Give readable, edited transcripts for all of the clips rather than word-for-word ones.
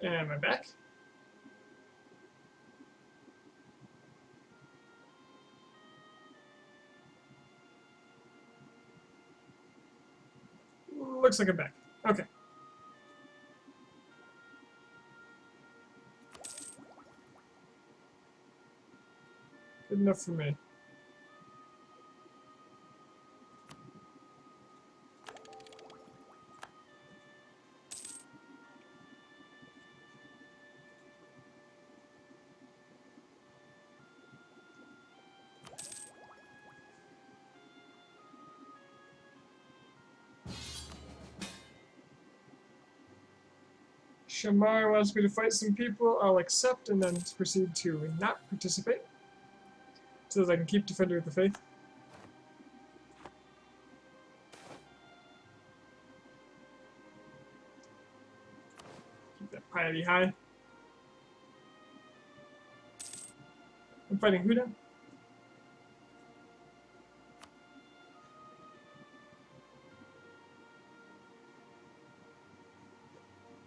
And am I back? Looks like I'm back. Okay. Good enough for me. Shamar wants me to fight some people. I'll accept and then proceed to not participate so that I can keep Defender of the Faith. Keep that piety high. I'm fighting who now?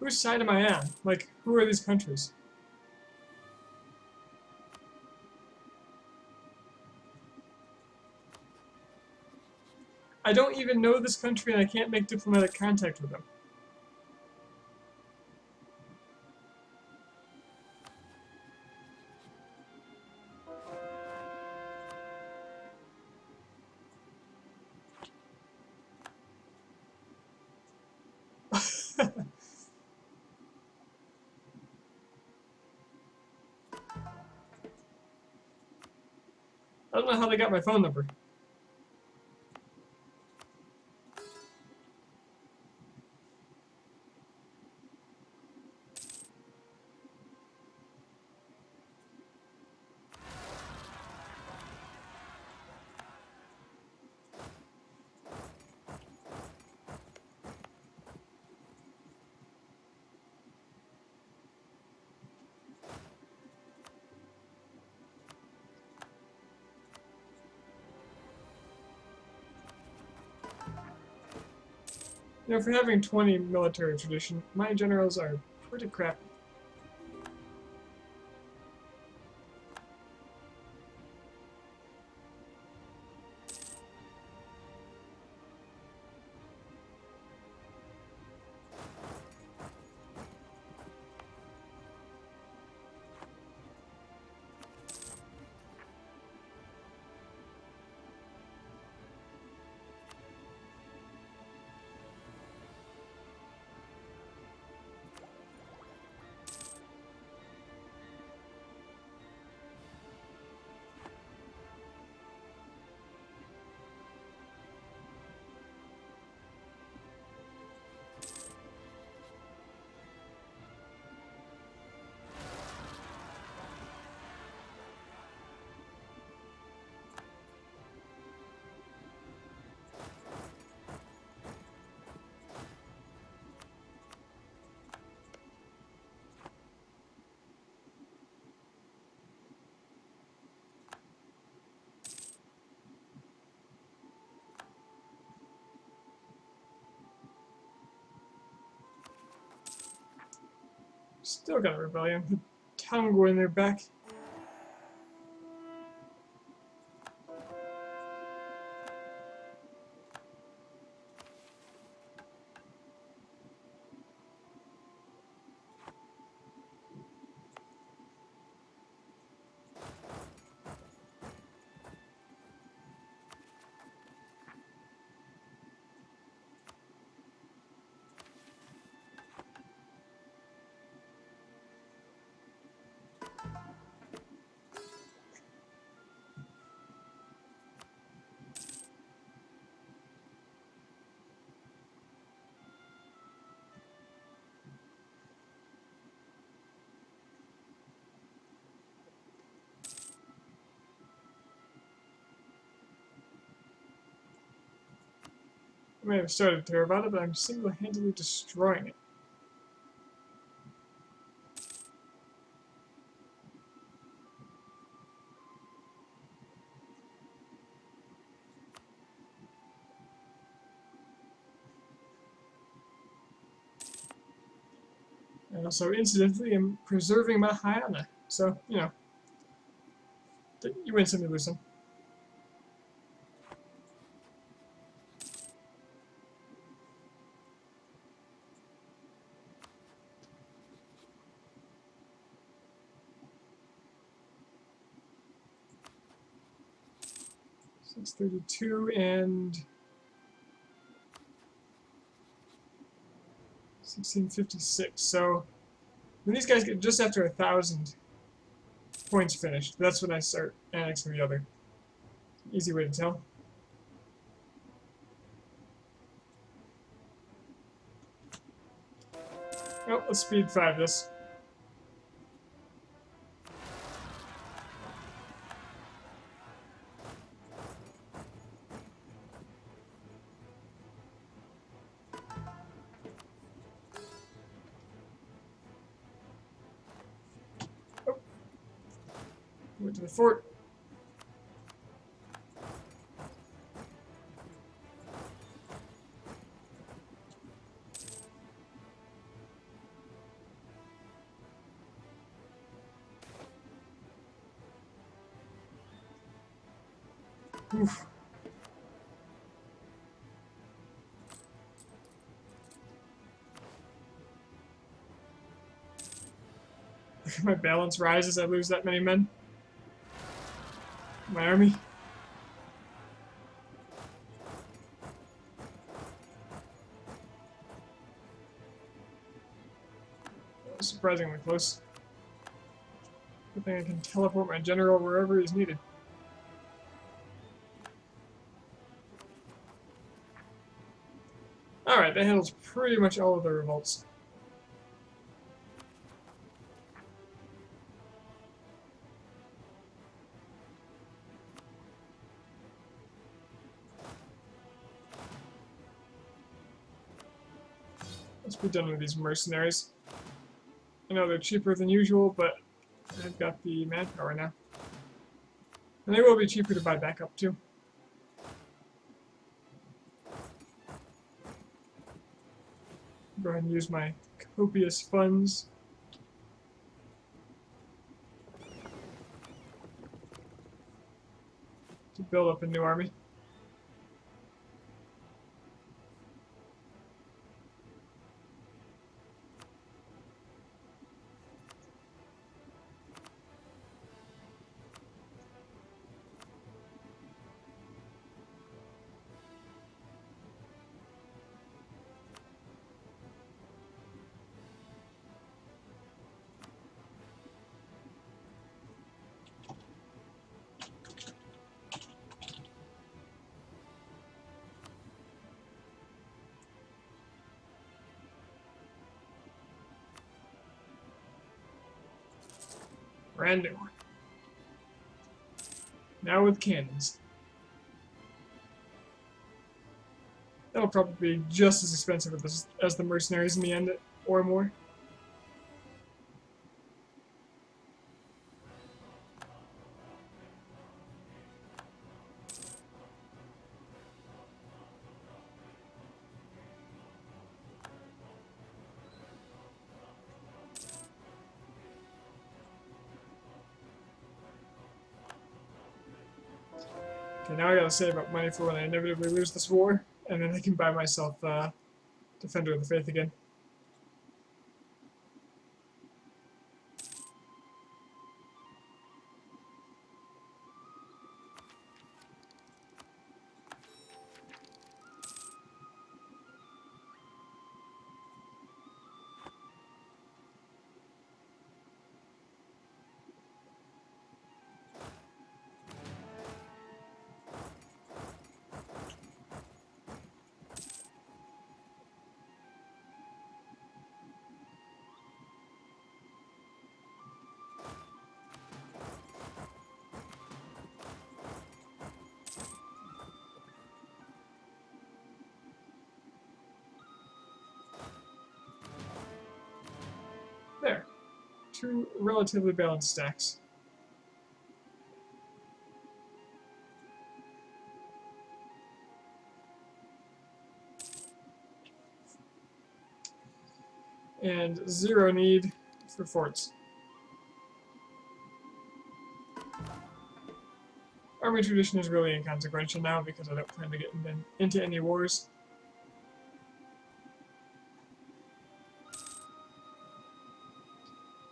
Whose side am I on? Like, who are these countries? I don't even know this country and I can't make diplomatic contact with them. I don't know how they got my phone number. You know, for having 20 military tradition, my generals are pretty crappy. Still got a rebellion. The Tango in their back. I may have started Theravada, but I'm single-handedly destroying it. And also, incidentally, I'm preserving my Hyana. So, you know, you win some, you lose some. So it's 32 and 1656. So when these guys get just after 1,000 points finished, that's when I start annexing the other. Easy way to tell. Oh, let's speed 5 this. Oh, went to the fort. Oof. My balance rises, I lose that many men. My army. That was surprisingly close. Good thing I can teleport my general wherever he's needed. Alright, that handles pretty much all of the revolts. Let's be done with these mercenaries. I know they're cheaper than usual, but I've got the manpower now. And they will be cheaper to buy back up too. Go ahead and use my copious funds. To build up a new army. Brand new. Now with cannons. That'll probably be just as expensive as the mercenaries in the end, or more. Okay, now I gotta save up money for when I inevitably lose this war, and then I can buy myself Defender of the Faith again. There. Two relatively balanced stacks. and 0 need for forts. Army tradition is really inconsequential now because I don't plan to get into any wars.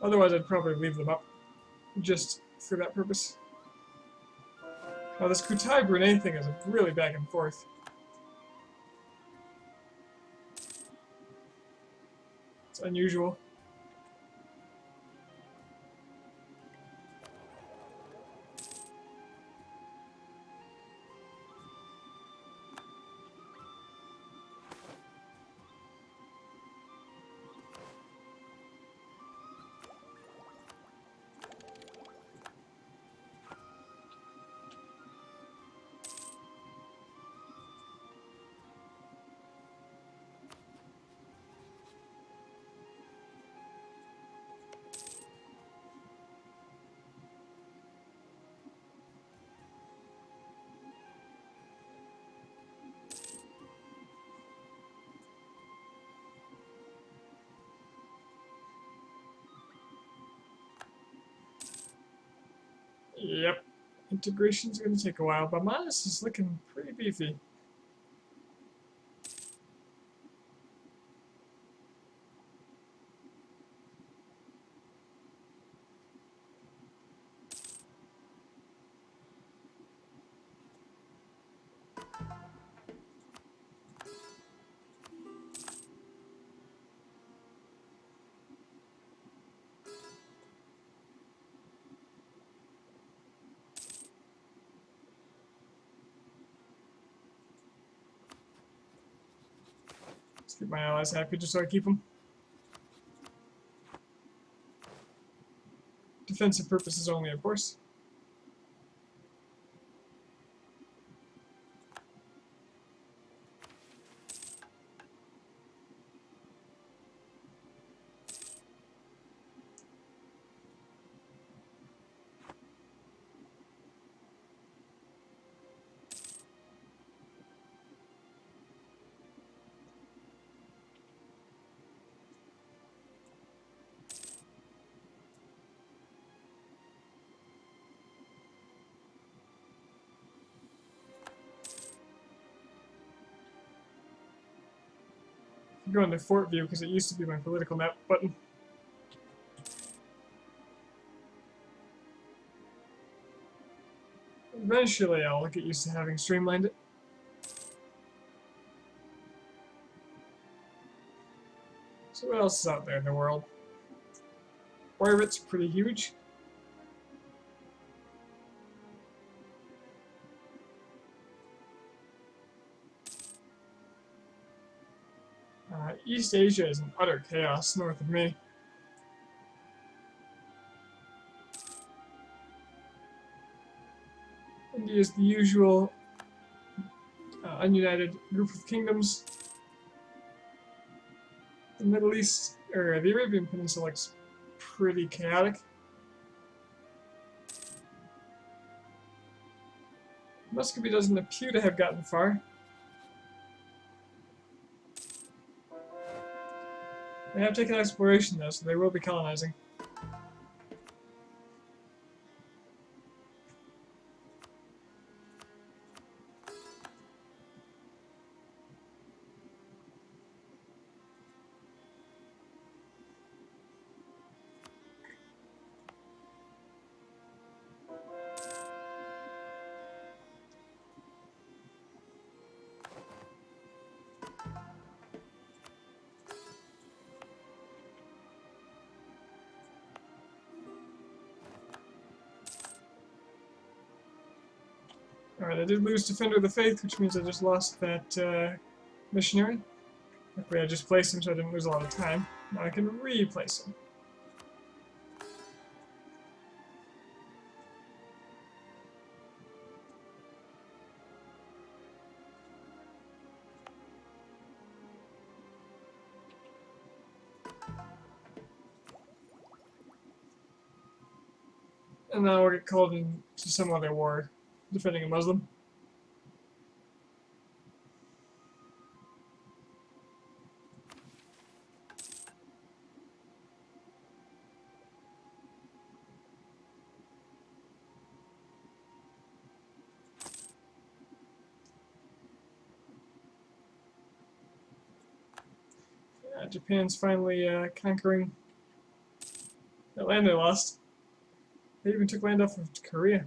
Otherwise, I'd probably leave them up just for that purpose. Now, this Kutai Brunei thing is really back and forth. It's unusual. Yep. Integration's going to take a while, but Manus is looking pretty beefy. Let's keep my allies happy just so I keep them. Defensive purposes only, of course. Go into fort view because it used to be my political map button. Eventually I'll get used to having streamlined it. So what else is out there in the world? Oirit's pretty huge. East Asia is in utter chaos north of me. India is the usual ununited group of kingdoms. The Middle East, or the Arabian Peninsula, is pretty chaotic. Muscovy doesn't appear to have gotten far. They have taken exploration though, so they will be colonizing. Alright, I did lose Defender of the Faith, which means I just lost that missionary. Luckily I just placed him so I didn't lose a lot of time. Now I can replace him. And now we'll get called into some other war, defending a Muslim. Japan's finally conquering that land they lost. They even took land off of Korea.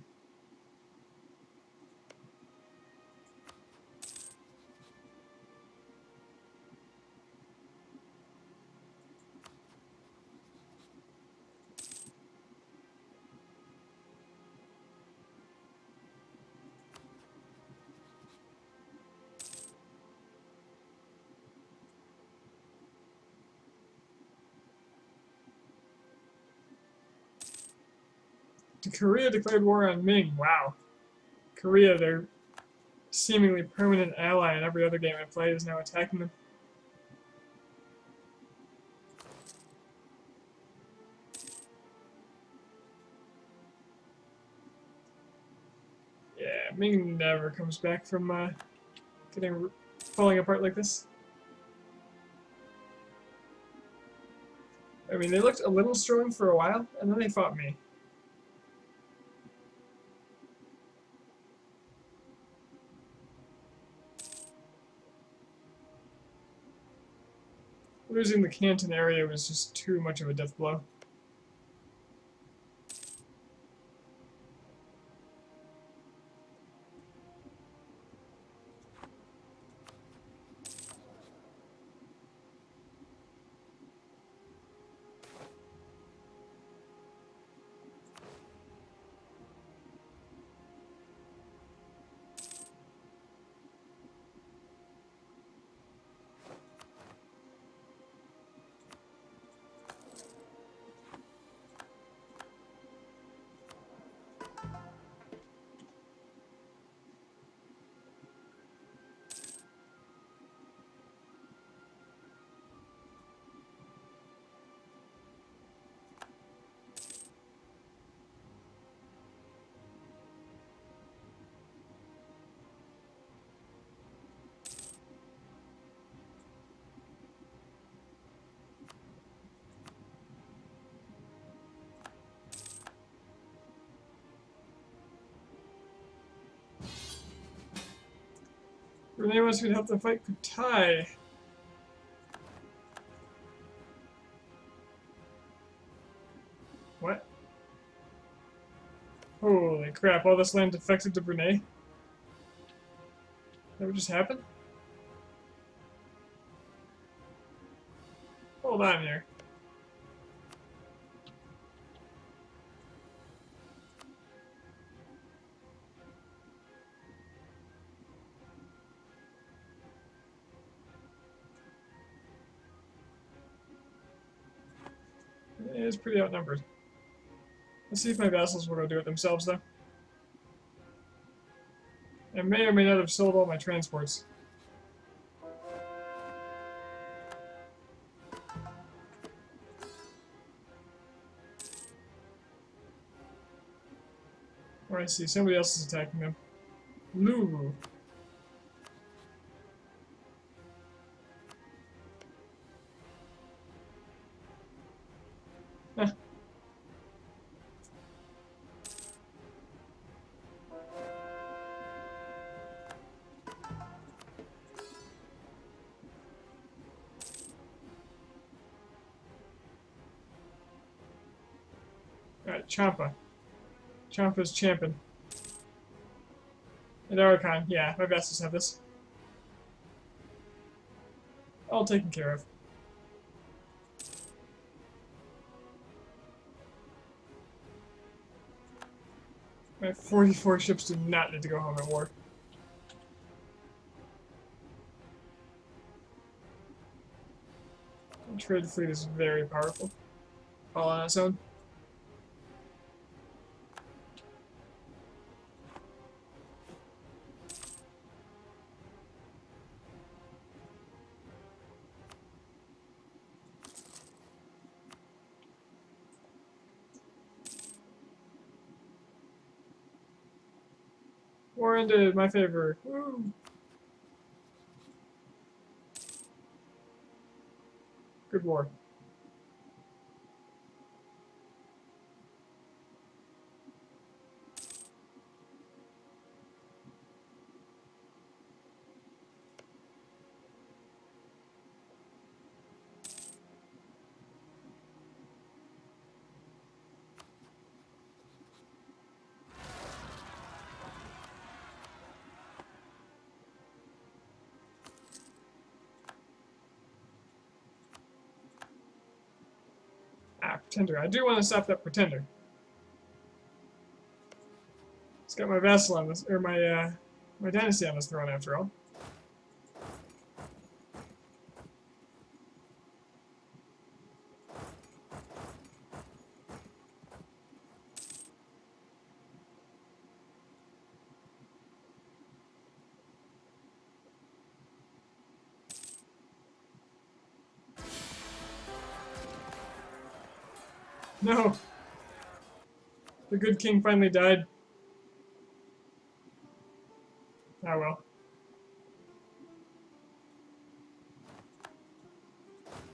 Korea declared war on Ming. Wow. Korea, their seemingly permanent ally in every other game I played, is now attacking them. Yeah, Ming never comes back from falling apart like this. I mean, they looked a little strong for a while, and then they fought me. Losing the Canton area was just too much of a death blow. Brunei wants me to help them fight Kutai. What? Holy crap, all this land defected to Brunei? That would just happen? Hold on here. It is pretty outnumbered. Let's see if my vassals will go do it themselves, though. I may or may not have sold all my transports. Or I see somebody else is attacking them. Lulu. Huh. Alright, Champa. Champa's champion. And Arakan, yeah, my vassals have this. All taken care of. My 44 ships do not need to go home at war. The trade fleet is very powerful. All on its own. War ended, my favor. Woo! Good war. Ah, Pretender. I do want to stop that Pretender. It's got my vassal on this, or my dynasty on this throne after all. No! The good king finally died. Ah well.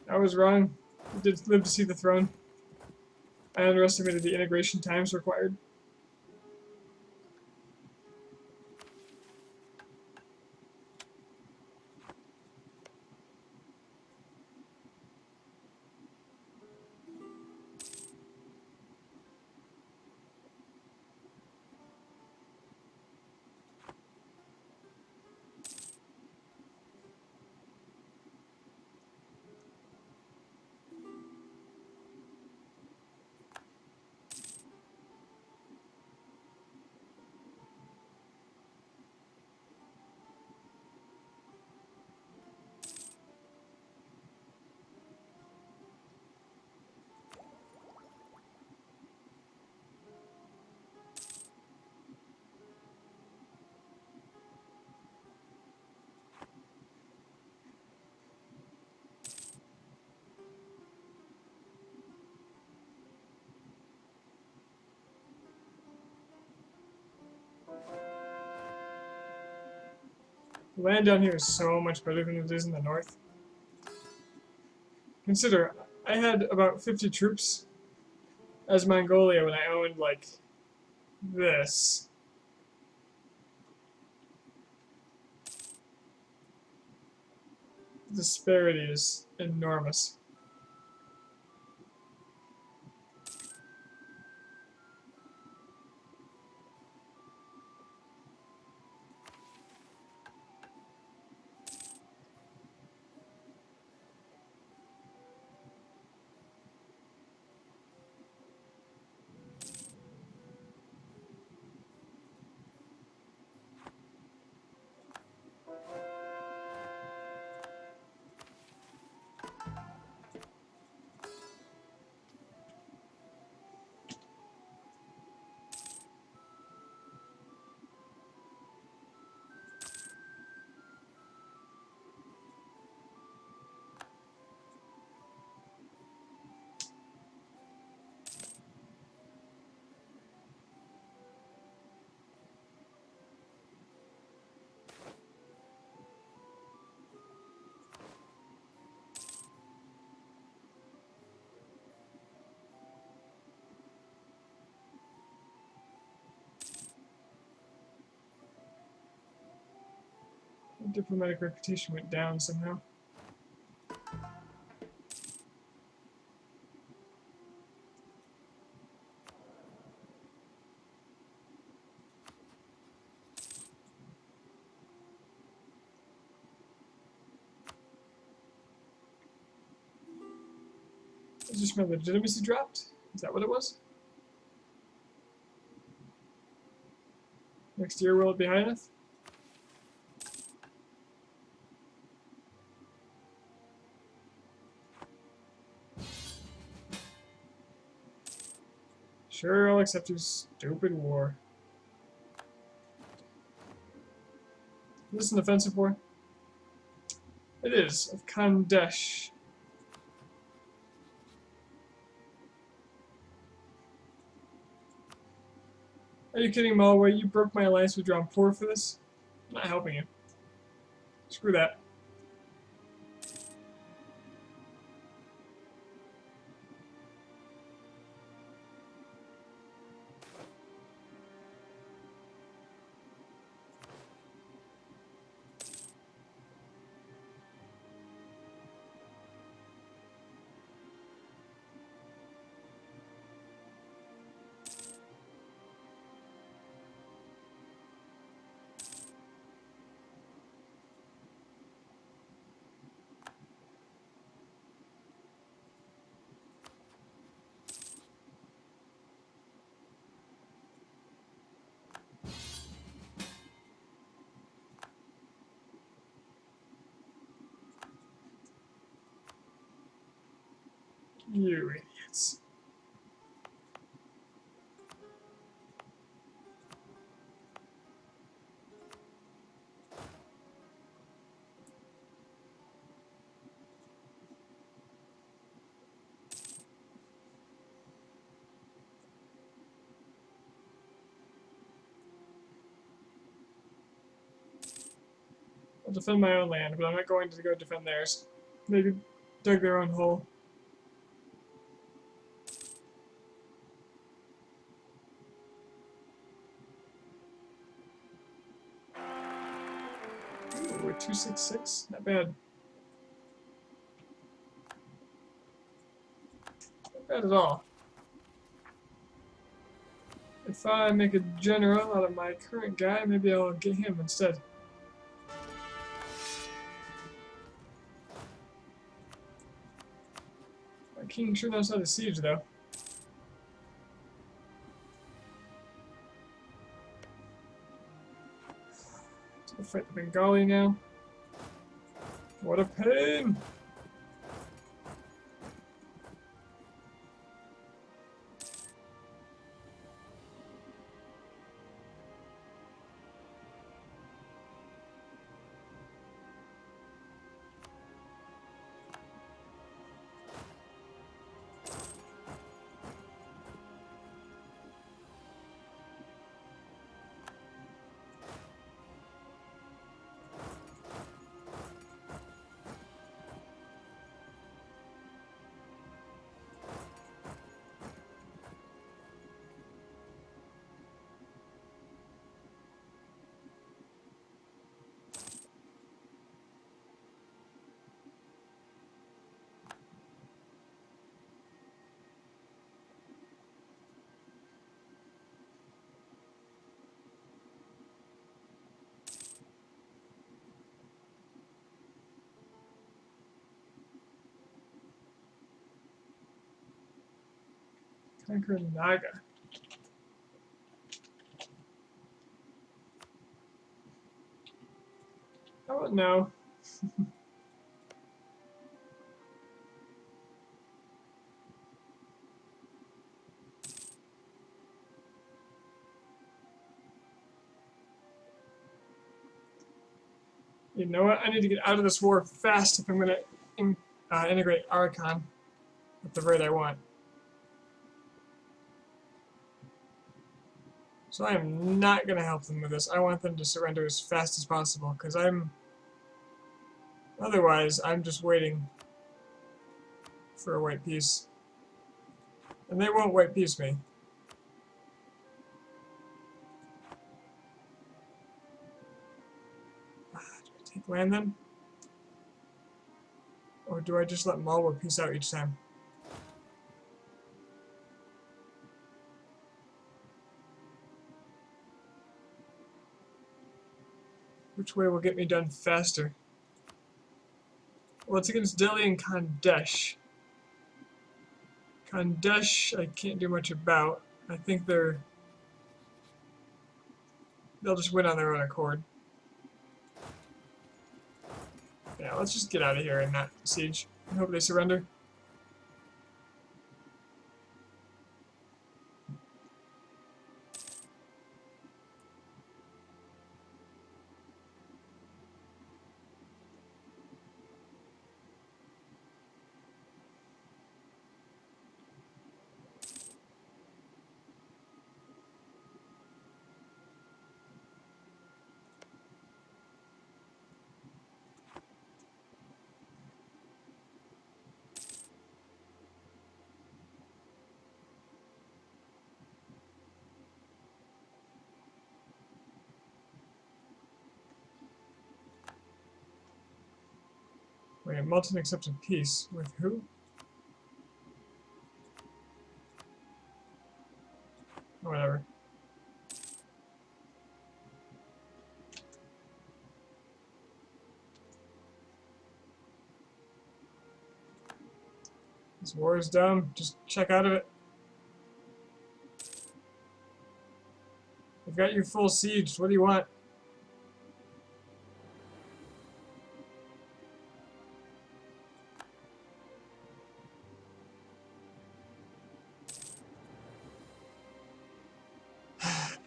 I was wrong. I did live to see the throne. I underestimated the integration times required. The land down here is so much better than it is in the north. Consider, I had about 50 troops as Mongolia when I owned, like, this. The disparity is enormous. Diplomatic reputation went down somehow. Is just my legitimacy dropped? Is that what it was? Next year will it be high enough? Sure, I'll accept your stupid war. Is this an offensive war? It is, of Khandesh. Are you kidding, Malway? You broke my alliance with Drampur for this? I'm not helping you. Screw that. You idiots. I'll defend my own land, but I'm not going to go defend theirs. They dug their own hole. Ooh, we're 266? Not bad. Not bad at all. If I make a general out of my current guy, maybe I'll get him instead. My king sure knows how to siege, though. So we'll fight the Bengali now. What a pain! Conquer Naga. How about no? You know what? I need to get out of this war fast if I'm going to integrate Archon at the rate I want. So I am not going to help them with this. I want them to surrender as fast as possible, because otherwise I'm just waiting for a white peace. And they won't white peace me. Do I take land then? Or do I just let Malwa peace out each time? Which way will get me done faster? Well, it's against Delhi and Khandesh. Khandesh I can't do much about. I think they'll just win on their own accord. Yeah, let's just get out of here and not siege. I hope they surrender. Wait, Multon accepted peace. With who? Oh, whatever. This war is dumb. Just check out of it. I've got you full sieged. What do you want?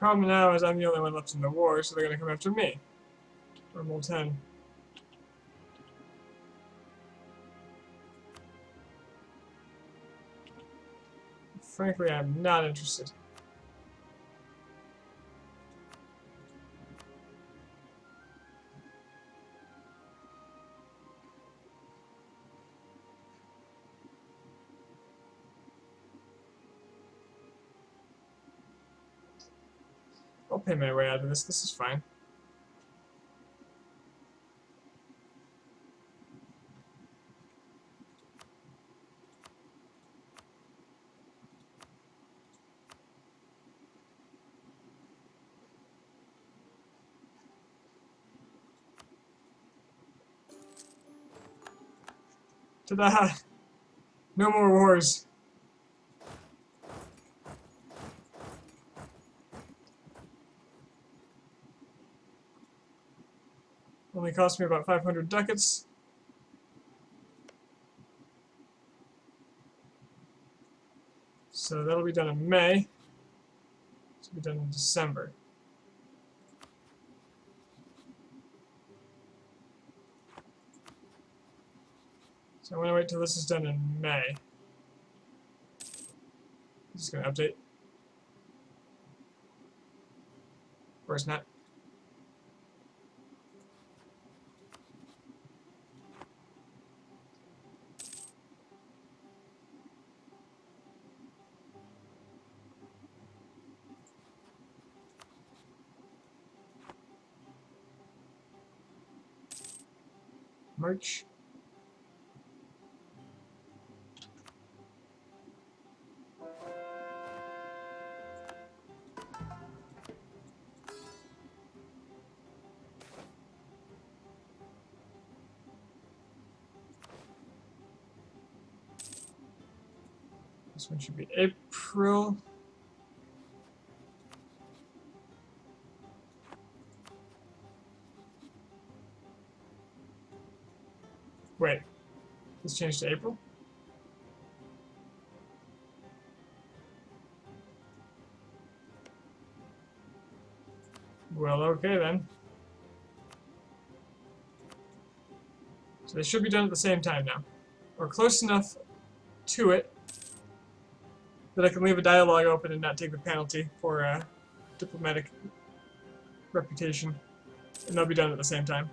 problem now is I'm the only one left in the war, so they're gonna come after me. Or Molten. Frankly, I'm not interested. I'll pay my way out of this. This is fine. Ta-da! No more wars. Only cost me about 500 ducats. So that'll be done in May. This will be done in December. So I'm going to wait till this is done in May. Just going to update. Of course not. March. This one should be April. Wait, this changed to April? Well, okay then. So they should be done at the same time now. Or close enough to it that I can leave a dialogue open and not take the penalty for diplomatic reputation. And they'll be done at the same time.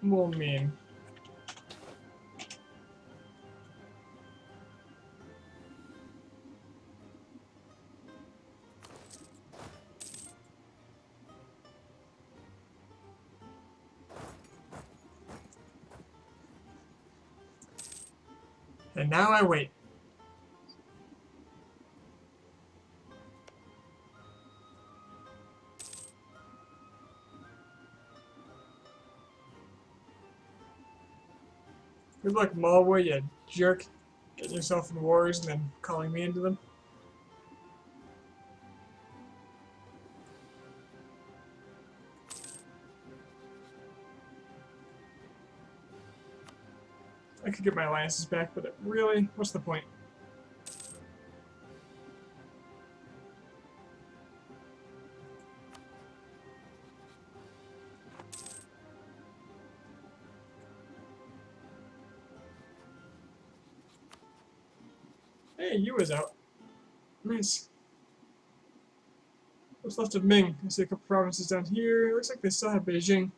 Will mean. And now I wait. Good luck, Malwa, you jerk. Getting yourself in wars and then calling me into them. I could get my alliances back, but really, what's the point? Hey, Yu is out. Nice. What's left of Ming? I see a couple provinces down here. Looks like they still have Beijing.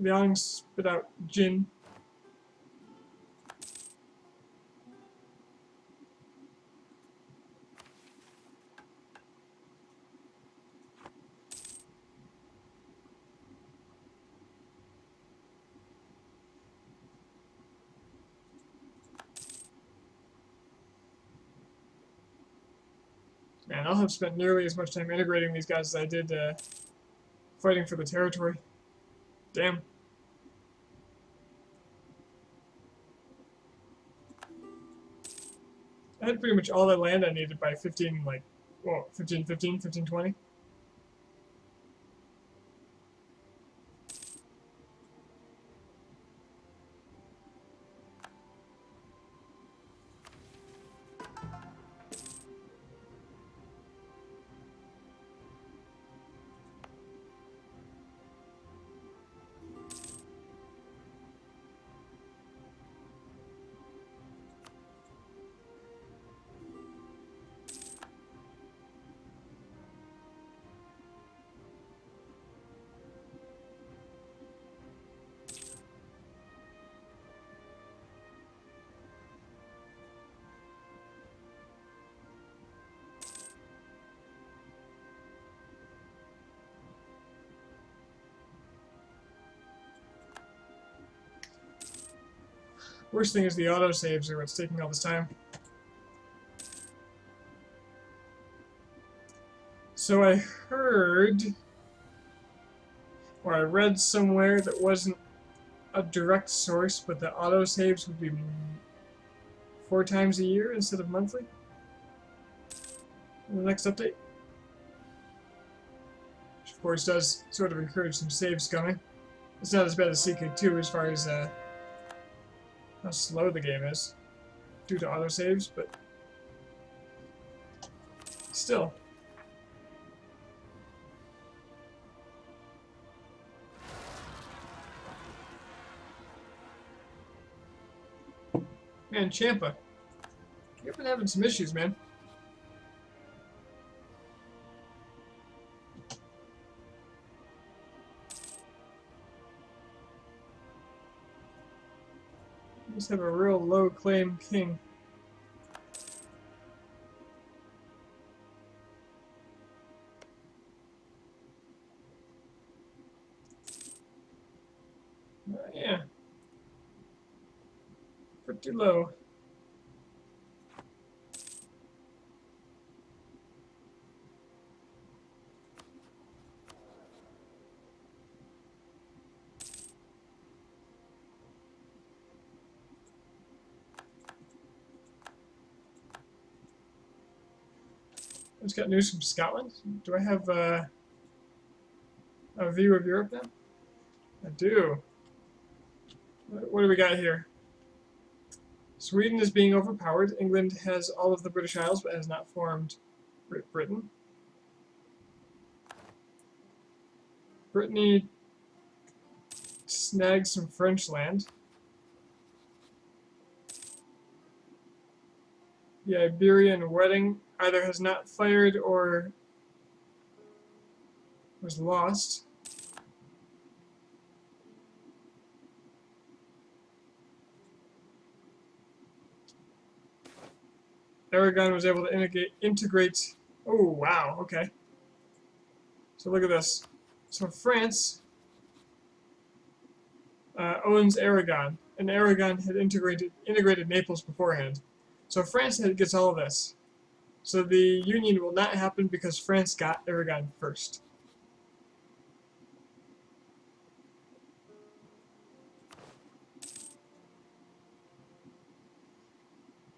Liang spit out Jin. Man, I'll have spent nearly as much time integrating these guys as I did fighting for the territory. Damn. had pretty much all that land I needed by 1520. Worst thing is the autosaves are what's taking all this time. So I heard, or I read somewhere that wasn't a direct source, but the autosaves would be 4 times a year instead of monthly in the next update. Which of course does sort of encourage some saves coming. It's not as bad as CK2 as far as how slow the game is due to autosaves, but still. Man, Champa, you've been having some issues, man. You just have a real low claim king. Yeah. Pretty low. I just got news from Scotland. Do I have a view of Europe now? I do. What do we got here? Sweden is being overpowered. England has all of the British Isles but has not formed Great Britain. Brittany snagged some French land. The Iberian wedding either has not fired or was lost. Aragon was able to integrate. Oh, wow, okay. So look at this. So France owns Aragon, and Aragon had integrated Naples beforehand. So France gets all of this. So the union will not happen because France got Aragon first.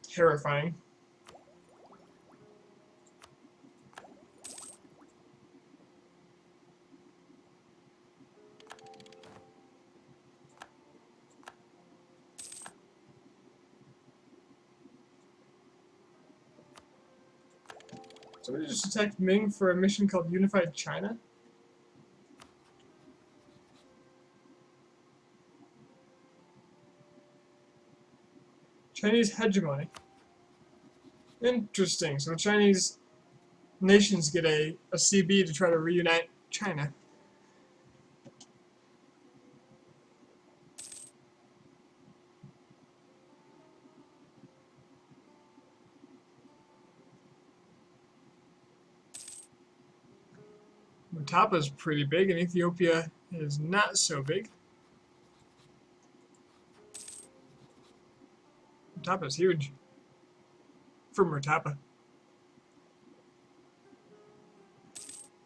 Terrifying. So we just attacked Ming for a mission called Unified China. Chinese hegemony. Interesting. So the Chinese nations get a CB to try to reunite China. Motapa is pretty big, and Ethiopia is not so big. Motapa is huge for Motapa.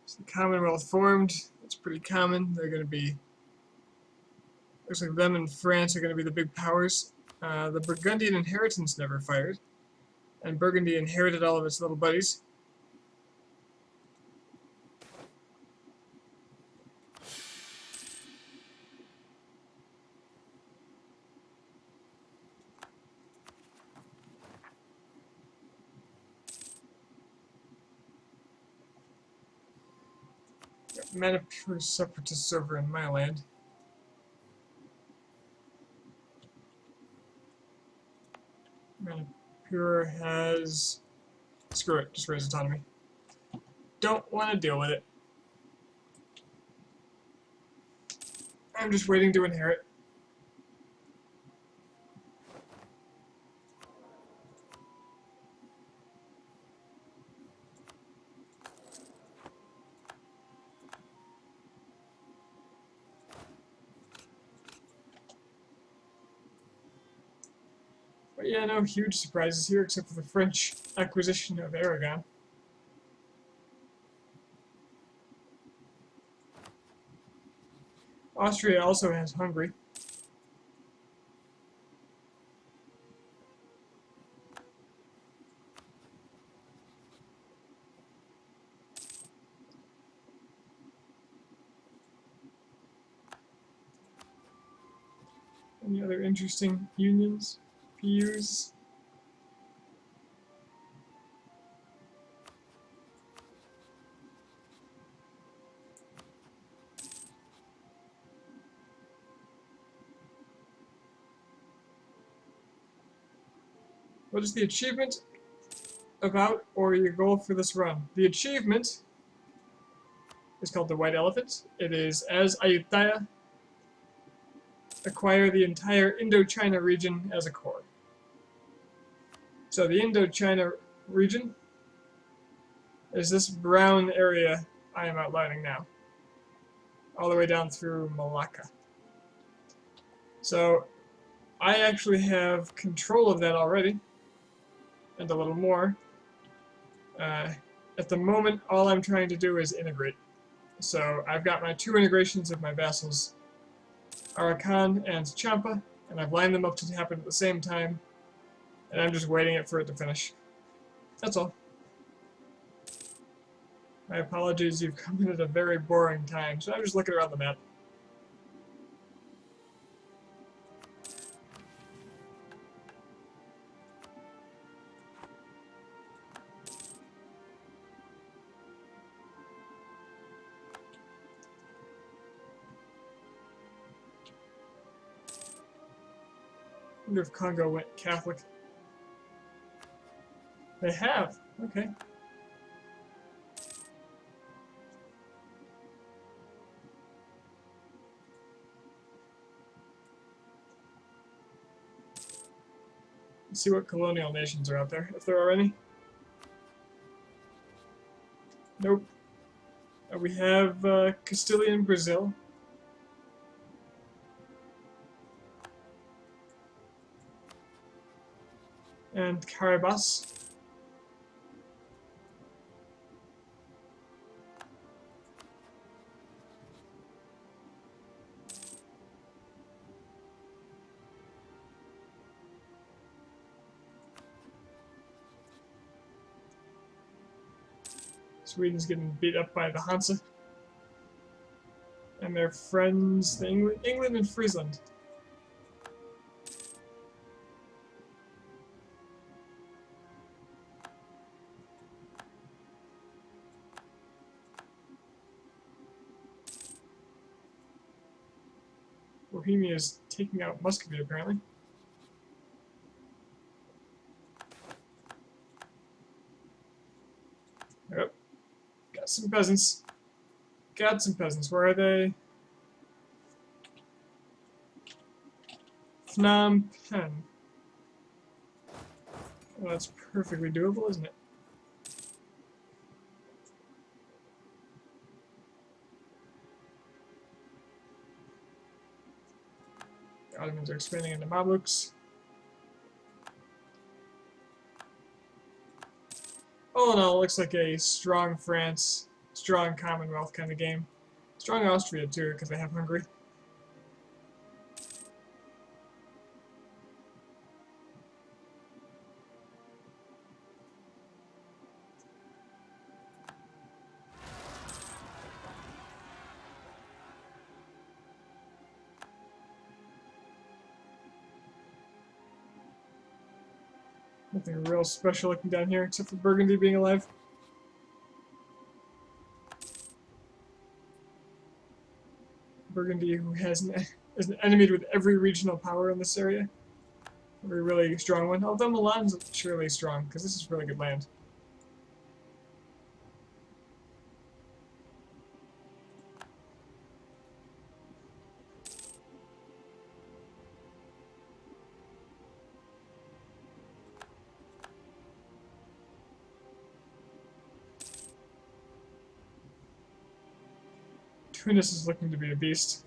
So the Commonwealth formed. It's pretty common. They're going to be. Looks like them and France are going to be the big powers. The Burgundian inheritance never fired. And Burgundy inherited all of its little buddies. Manipur separatists over in my land. Manipur has... Screw it, just raise autonomy. Don't want to deal with it. I'm just waiting to inherit. But yeah, no huge surprises here except for the French acquisition of Aragon. Austria also has Hungary. Any other interesting unions? PUs? What is the achievement about or your goal for this run? The achievement is called the White Elephant. It is, as Ayutthaya, acquire the entire Indochina region as a core. So the Indochina region is this brown area I am outlining now, all the way down through Malacca. So I actually have control of that already, and a little more. At the moment, all I'm trying to do is integrate. So I've got my 2 integrations of my vassals, Arakan and Champa, and I've lined them up to happen at the same time, and I'm just waiting for it to finish. That's all. My apologies, you've come in at a very boring time, so I'm just looking around the map. I wonder if Congo went Catholic. They have. Okay. Let's see what colonial nations are out there, if there are any. Nope. We have Castilian Brazil. And Caribas. Sweden's getting beat up by the Hansa. And their friends, the England and Friesland. Bohemia is taking out Muscovy, apparently. Yep. Got some peasants. Got some peasants. Where are they? Phnom Penh. Well, that's perfectly doable, isn't it? The Ottomans are expanding into Mamluks. All in all, it looks like a strong France, strong Commonwealth kind of game. Strong Austria, too, because they have Hungary. Nothing real special looking down here except for Burgundy being alive. Burgundy, who is an enemy with every regional power in this area. Every really strong one. Although Milan's surely strong, because this is really good land. Tunis is looking to be a beast.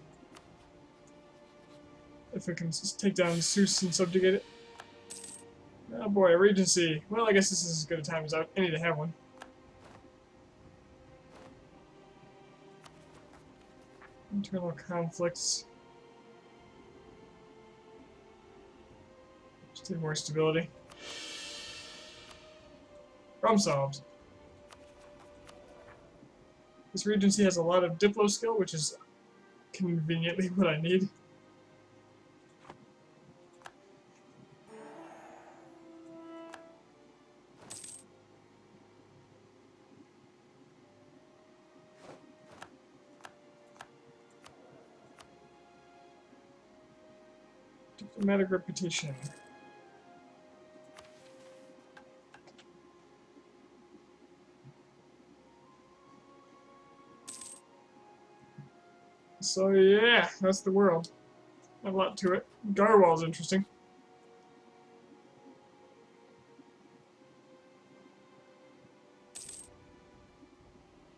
If it can just take down Zeus and subjugate it. Oh boy, a regency. Well, I guess this is as good a time as any to have one. Internal conflicts. Just need more stability. Problem solved. This regency has a lot of Diplo skill, which is conveniently what I need. Diplomatic reputation. So yeah, that's the world. Not a lot to it. Garwal's interesting.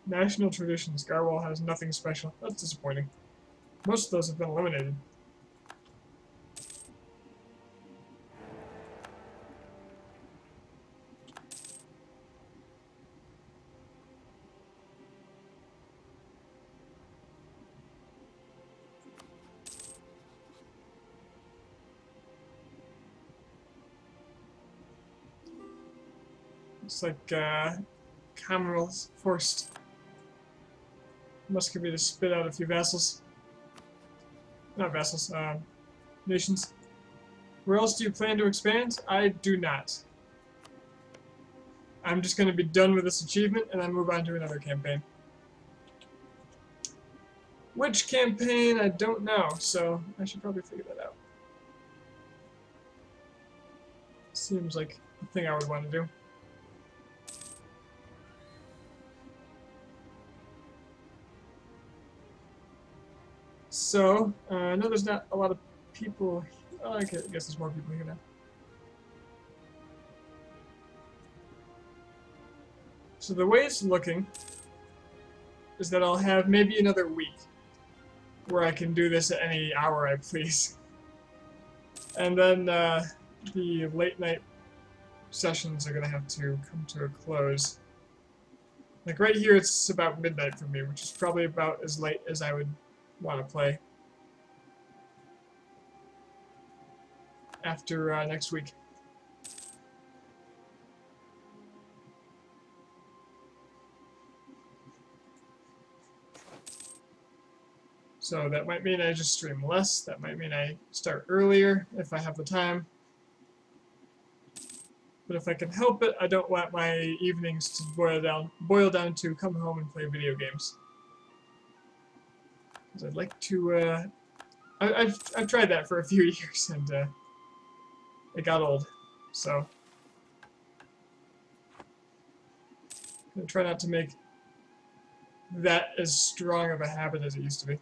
National traditions. Garwal has nothing special. That's disappointing. Most of those have been eliminated. Looks like Commonwealth's forced Muscovy to spit out a few vassals. Not vassals, nations. Where else do you plan to expand? I do not. I'm just going to be done with this achievement and then move on to another campaign. Which campaign, I don't know, so I should probably figure that out. Seems like a thing I would want to do. So, I know there's not a lot of people. Oh, okay, I guess there's more people here now. So the way it's looking is that I'll have maybe another week where I can do this at any hour I please. And then the late night sessions are going to have to come to a close. Like right here it's about midnight for me, which is probably about as late as I would want to play after next week. So that might mean I just stream less, that might mean I start earlier if I have the time. But if I can help it, I don't want my evenings to boil down to come home and play video games. Because I'd like to, I've tried that for a few years and it got old, so I'm gonna try not to make that as strong of a habit as it used to be.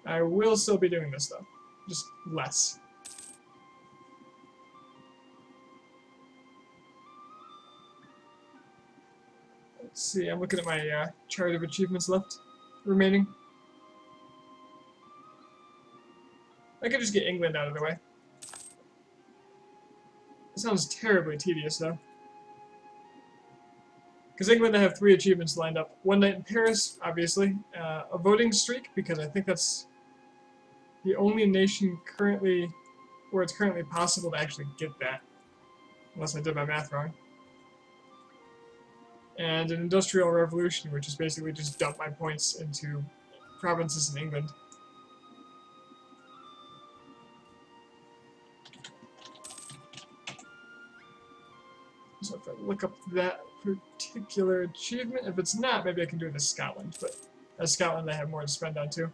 I will still be doing this though, just less. Let's see, I'm looking at my chart of achievements left remaining. I could just get England out of the way. It sounds terribly tedious though. Because England, I have 3 achievements lined up. One night in Paris, obviously. A voting streak, because I think that's the only nation currently where it's currently possible to actually get that. Unless I did my math wrong. And an industrial revolution, which is basically just dump my points into provinces in England. look up that particular achievement. If it's not, maybe I can do it as Scotland, but as Scotland I have more to spend on too.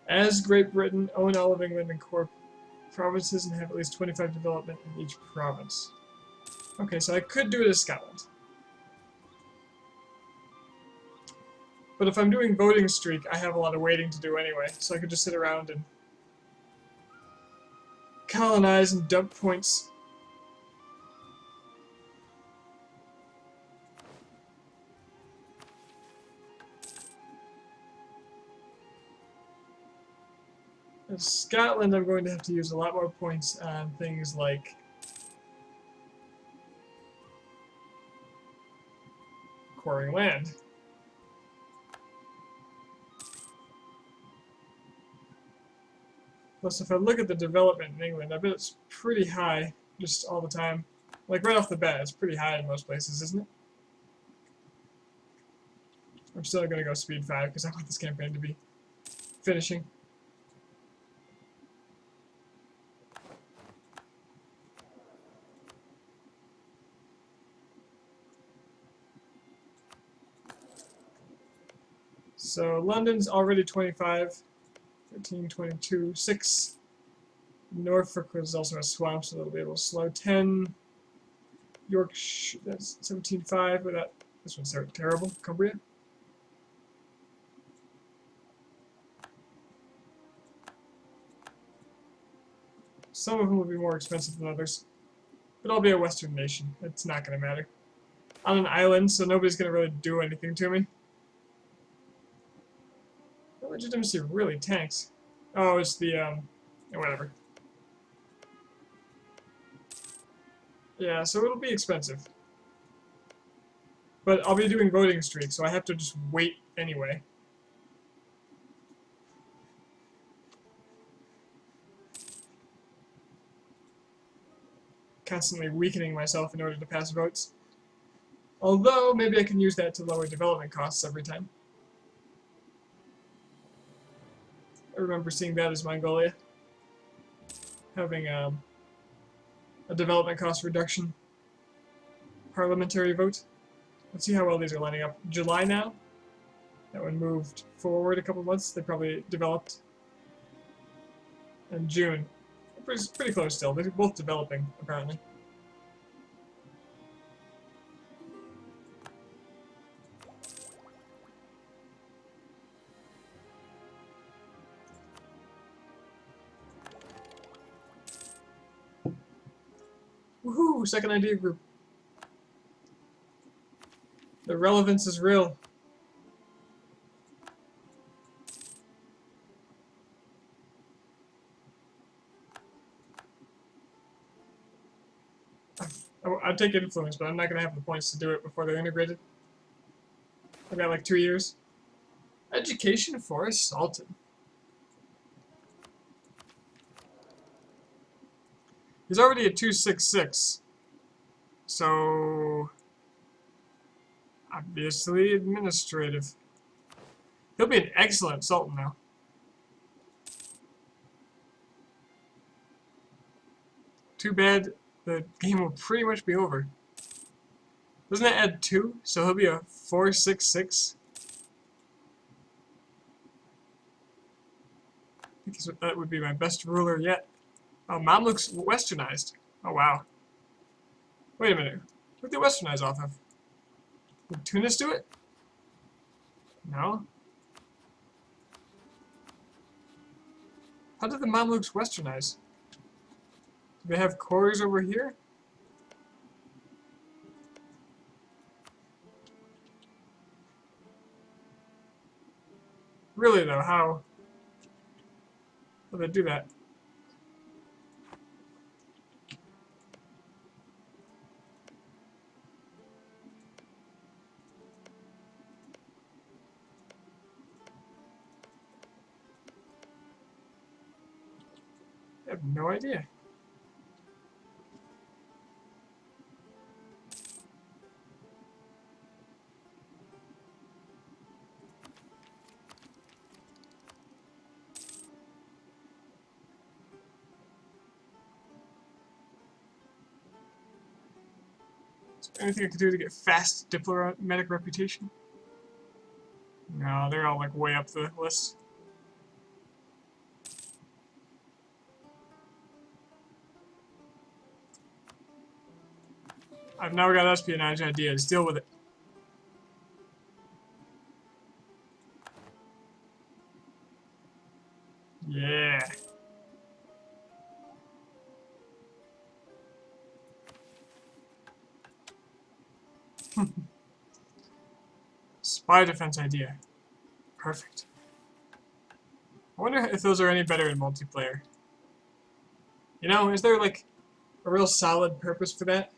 As Great Britain, own all of England and core provinces and have at least 25 development in each province. Okay, so I could do it as Scotland. But if I'm doing voting streak, I have a lot of waiting to do anyway, so I could just sit around and colonize and dump points. In Scotland, I'm going to have to use a lot more points on things like quarrying land. Plus, if I look at the development in England, I bet it's pretty high just all the time. Like, right off the bat, it's pretty high in most places, isn't it? I'm still going to go speed 5 because I want this campaign to be finishing. So, London's already 25. 13, 22, 6. Norfolk is also a swamp, so they'll be able to slow. 10. Yorkshire, that's 17.5, but this one's terrible. Cumbria. Some of them will be more expensive than others, but I'll be a Western nation. It's not going to matter. On an island, so nobody's going to really do anything to me. What legitimacy really tanks? Oh, it's the, whatever. Yeah, so it'll be expensive. But I'll be doing voting streak, so I have to just wait anyway. Constantly weakening myself in order to pass votes. Although, maybe I can use that to lower development costs every time. I remember seeing that as Mongolia. Having a development cost reduction parliamentary vote. Let's see how well these are lining up. July now. That one moved forward a couple months. They probably developed. And June. Pretty close still. They're both developing, apparently. Woohoo! Second idea group. The relevance is real. I'd take influence, but I'm not going to have the points to do it before they're integrated. I've got like 2 years. Education for Sultan. He's already at 266. So, obviously administrative. He'll be an excellent Sultan now. Too bad the game will pretty much be over. Doesn't that add 2? So he'll be a 466. I think that would be my best ruler yet. Oh, Mamluk's westernized. Oh, wow. Wait a minute. What did they westernize off of? Did Tunis do it? No. How did the Mamluks westernize? Do they have cores over here? Really though, how do they do that? I have no idea. Is there anything I could do to get fast diplomatic reputation? No, they're all like way up the list. I've now got espionage ideas. Deal with it. Yeah. Spy defense idea. Perfect. I wonder if those are any better in multiplayer. You know, is there like a real solid purpose for that?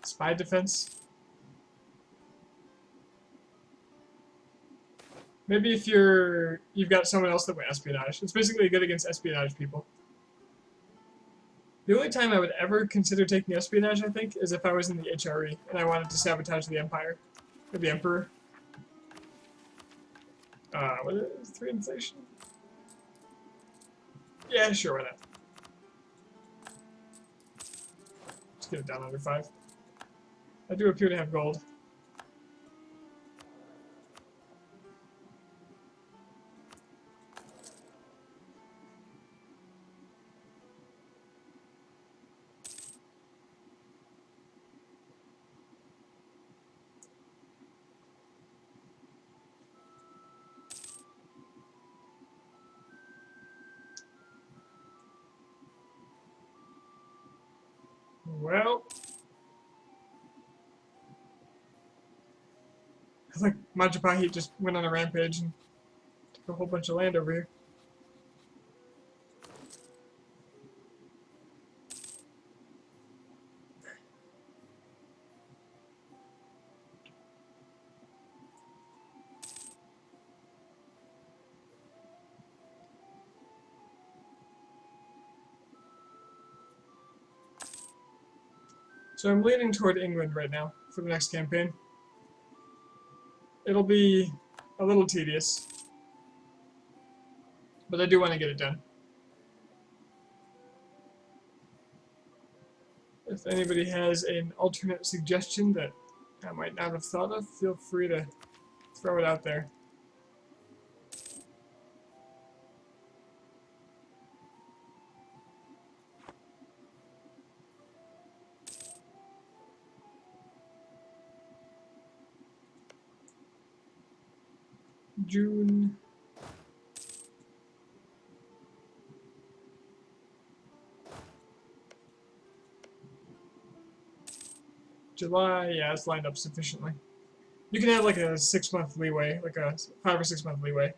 Spy defense? Maybe if you've got someone else that went espionage. It's basically good against espionage people. The only time I would ever consider taking espionage, I think, is if I was in the HRE and I wanted to sabotage the Empire. Or the Emperor. What is it? 3 inflation? Yeah, sure, why not? Let's get it down under 5. I do appear to have gold. Well, I think Majapahit just went on a rampage and took a whole bunch of land over here. So I'm leaning toward England right now for the next campaign. It'll be a little tedious, but I do want to get it done. If anybody has an alternate suggestion that I might not have thought of, feel free to throw it out there. June. July, yeah, it's lined up sufficiently. You can have like a 6-month leeway, like a 5 or 6 month leeway,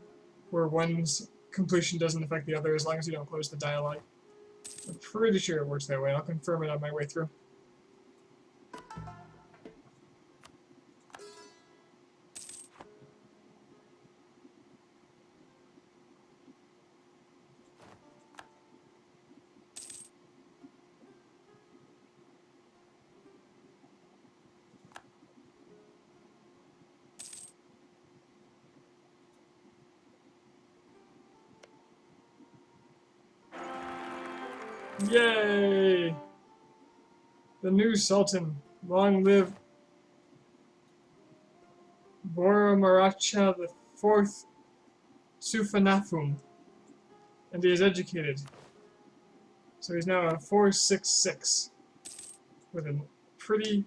where one's completion doesn't affect the other as long as you don't close the dialogue. I'm pretty sure it works that way. I'll confirm it on my way through. Yay! The new Sultan. Long live Boramaracha IV Sufanafum. And he is educated. So he's now a 466 with a pretty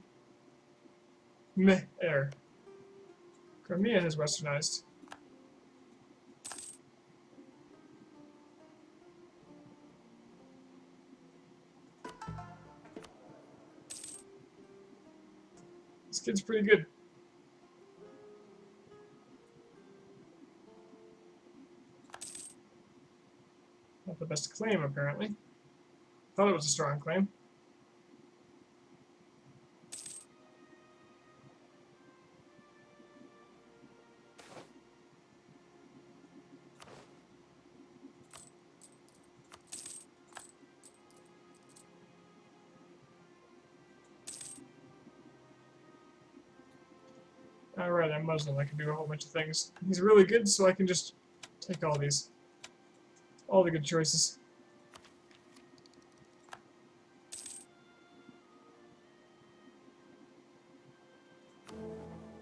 meh air. Crimea has westernized. This kid's pretty good. Not the best claim, apparently. Thought it was a strong claim. Alright, I'm Muslim. I can do a whole bunch of things. He's really good, so I can just take all these. All the good choices.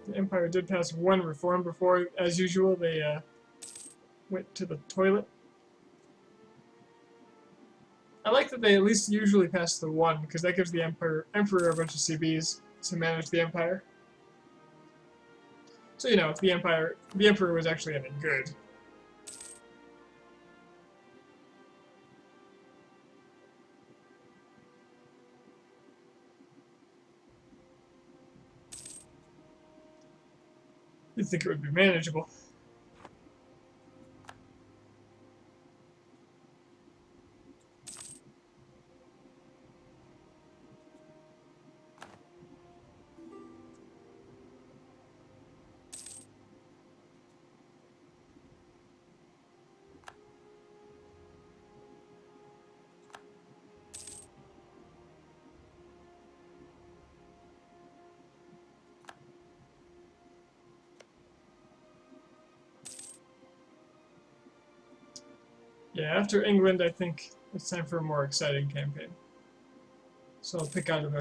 The Empire did pass one reform before, as usual, they went to the toilet. I like that they at least usually pass the one, because that gives the Emperor a bunch of CBs to manage the Empire. So, you know, if the Emperor was actually any good. You'd think it would be manageable. Yeah, after England, I think it's time for a more exciting campaign. So I'll pick out of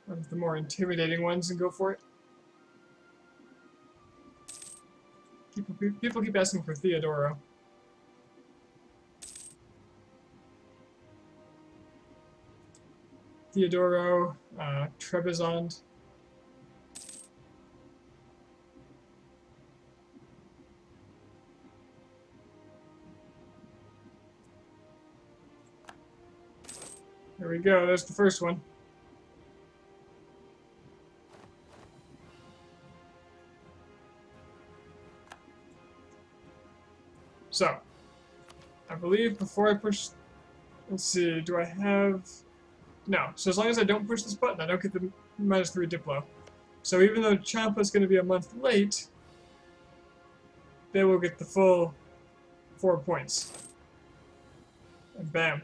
the more intimidating ones and go for it. People keep asking for Theodoro. Trebizond. There we go, there's the first one. So, I believe before I push, let's see, do I have, no, so as long as I don't push this button, I don't get the -3 Diplo. So even though Champa's going to be a month late, they will get the full 4 points. And bam.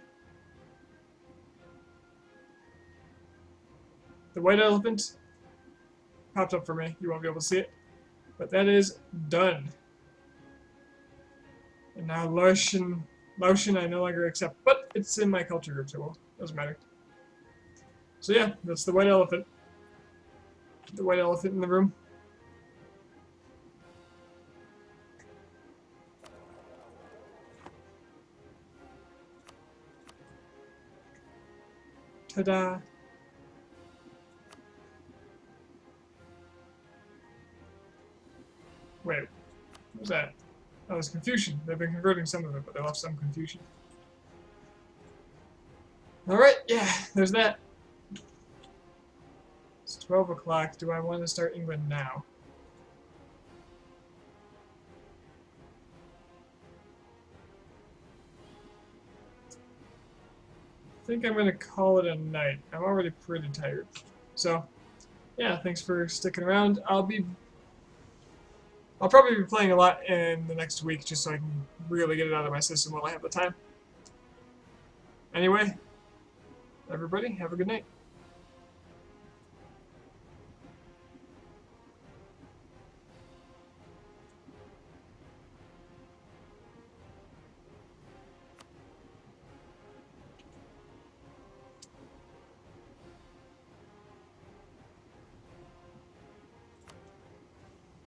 The white elephant popped up for me. You won't be able to see it. But that is done. And now Laotian I no longer accept. But it's in my culture group, so well, doesn't matter. So yeah, that's the white elephant. The white elephant in the room. Ta-da! Wait, what was that? Oh, it's Confucian. They've been converting some of it, but they left some Confucian. Alright, yeah, there's that. It's 12 o'clock. Do I want to start England now? I think I'm going to call it a night. I'm already pretty tired. So, yeah, thanks for sticking around. I'll probably be playing a lot in the next week just so I can really get it out of my system while I have the time. Anyway, everybody, have a good night.